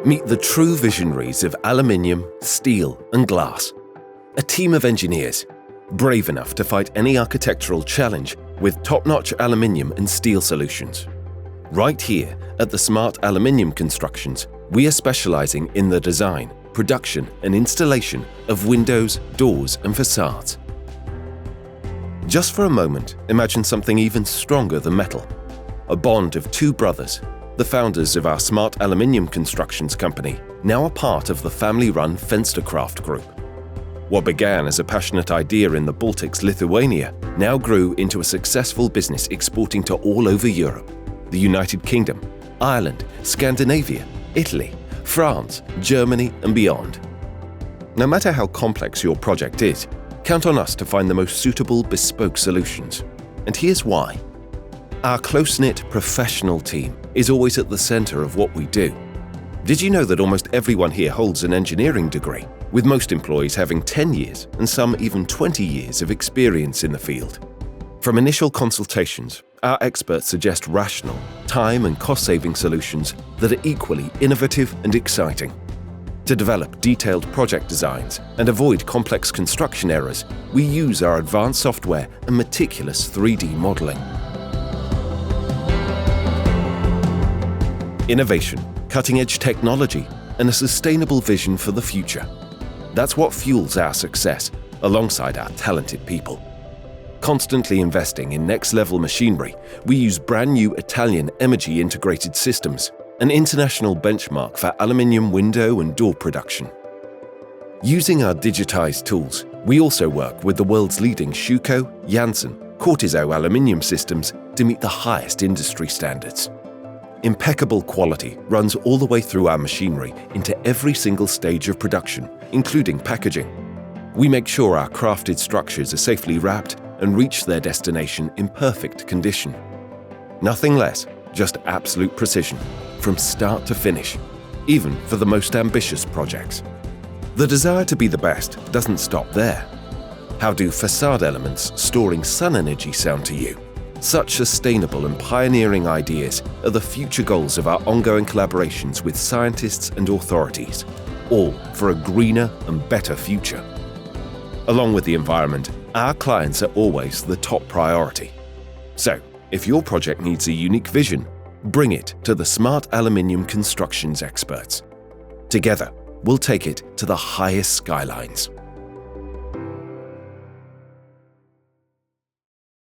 Meet the true visionaries of aluminium, steel, and glass. A team of engineers, brave enough to fight any architectural challenge with top-notch aluminium and steel solutions. Right here at the Smart Aluminium Constructions, we are specializing in the design, production, and installation of windows, doors, and facades. Just for a moment, imagine something even stronger than metal. A bond of two brothers, the founders of our Smart Aluminium Constructions company, now a part of the family-run Fenstercraft Group. What began as a passionate idea in the Baltics, Lithuania, now grew into a successful business exporting to all over Europe, the United Kingdom, Ireland, Scandinavia, Italy, France, Germany, and beyond. No matter how complex your project is, count on us to find the most suitable bespoke solutions. And here's why. Our close-knit professional team is always at the center of what we do. Did you know that almost everyone here holds an engineering degree, with most employees having 10 years and some even 20 years of experience in the field? From initial consultations, our experts suggest rational, time and cost-saving solutions that are equally innovative and exciting. To develop detailed project designs and avoid complex construction errors, we use our advanced software and meticulous 3D modeling. Innovation, cutting-edge technology, and a sustainable vision for the future. That's what fuels our success, alongside our talented people. Constantly investing in next-level machinery, we use brand-new Italian Emergy integrated systems, an international benchmark for aluminium window and door production. Using our digitized tools, we also work with the world's leading Schüco, Janssen, Cortizo aluminium systems to meet the highest industry standards. Impeccable quality runs all the way through our machinery into every single stage of production, including packaging. We make sure our crafted structures are safely wrapped and reach their destination in perfect condition. Nothing less, just absolute precision, from start to finish, even for the most ambitious projects. The desire to be the best doesn't stop there. How do facade elements storing sun energy sound to you? Such sustainable and pioneering ideas are the future goals of our ongoing collaborations with scientists and authorities, all for a greener and better future. Along with the environment, our clients are always the top priority. So, if your project needs a unique vision, bring it to the Smart Aluminium Constructions experts. Together, we'll take it to the highest skylines.